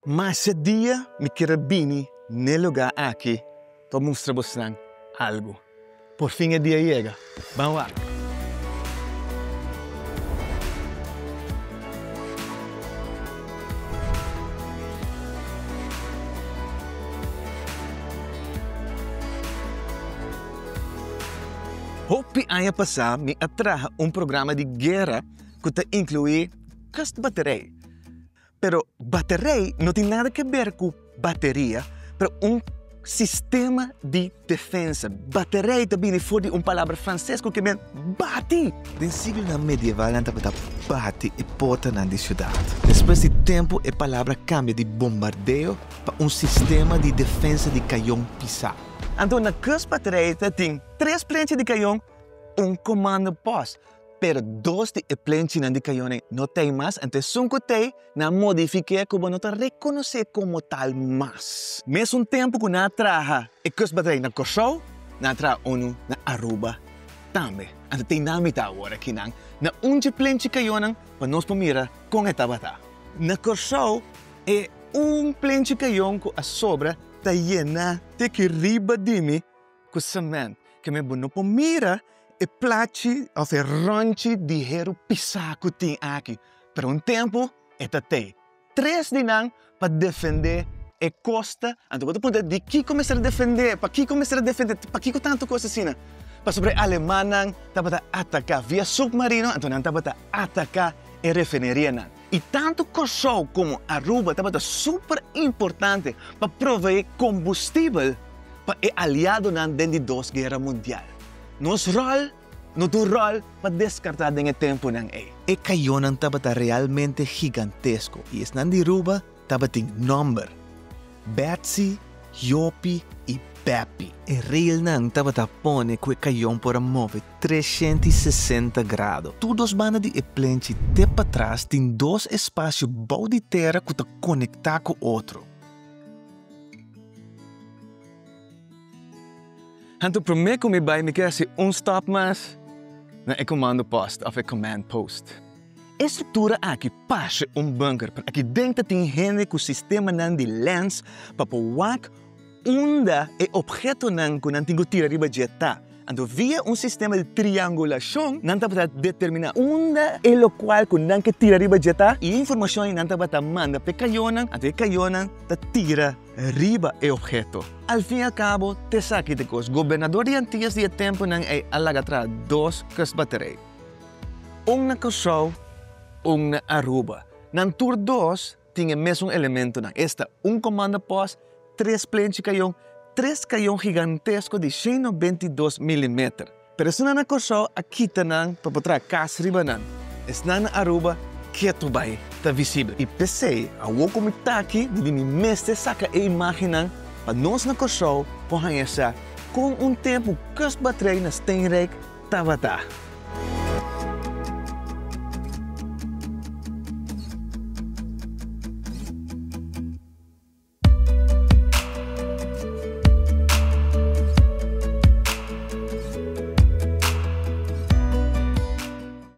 Mas esse dia, me quero vir no lugar aqui para mostrar vocês algo. Por fim, o dia chega. Vamos lá. Hope ano passado me atraja programa de guerra que te inclui cast bateria. Pero bateria não tem nada a ver com bateria, mas sistema de defesa. Bateria também foi de palavra francesa que vem bate. No século medieval, a gente bate e porta na cidade. Depois de tempo, a palavra cambia de bombardeio para sistema de defesa de canhão pisado. Então, na bateria tem 3 planchas de canhão, comando pós. Pero 2 de planchas de canhão não tem mais, então 5 tem, na modifica como não reconhecer como tal mais. Mesmo tempo que na traja e bateria na Kosovo, na traja na Aruba também. Então tem na mitad agora aqui na plancha de canhão para nós mirar com esta batata. Na Kosovo é plancha de canhão que a sobra está llena de que riba de mim com cimento, que me não pode mirar e placi of e ranchi de hero pisaco tem aqui. Por tempo, esta tem 3 dias para defender a costa. Então, você pode de que começar a defender, para que começar a defender, para que tanto coisa assim, para sobre a Alemanha, para atacar via submarino, então não para atacar a refineria. E tanto Kosovo como Aruba é super importante para prover combustível para o aliado dentro de 2 guerras mundiais. Nosso rol para descartar no tempo. O canhão estava realmente gigantesco e esse de Aruba tem número. Betsy, Yopi e Pepe. O rail estava pone que o canhão para mover 360 graus. Todos os bandas de planche de para trás têm 2 espaços bom de terra que conectar com o outro. Então, primeiro que me quer ser stop mais na comando post of a command post. A estrutura aqui passa bunker, para aqui dentro tem gente com o sistema de lens para poder onde o objeto que não tem que tirar riba de tá. Então, via sistema de triangulação, não está para determinar onde é o qual que não que tira riba de tá e a informação não está para mandar para o canhão, então o canhão tira riba o objeto. Al fim e ao cabo, te saque de coisa. Governador de antigas de tempo é alagatrar 2 baterias. Na Kosovo, na Aruba. Na Tour 2, tem o mesmo elemento. Esta comando pós, 3 planchas de canhão, 3 canhão gigantesco de 122 mm. Pero se na Kosovo, aqui está para botar casa riba. Se na Aruba, quieto vai, está visível. E pensei, ao como está aqui, de mim mesmo saca a imagem para nós na Kosovo, com tempo que as baterias têm estava.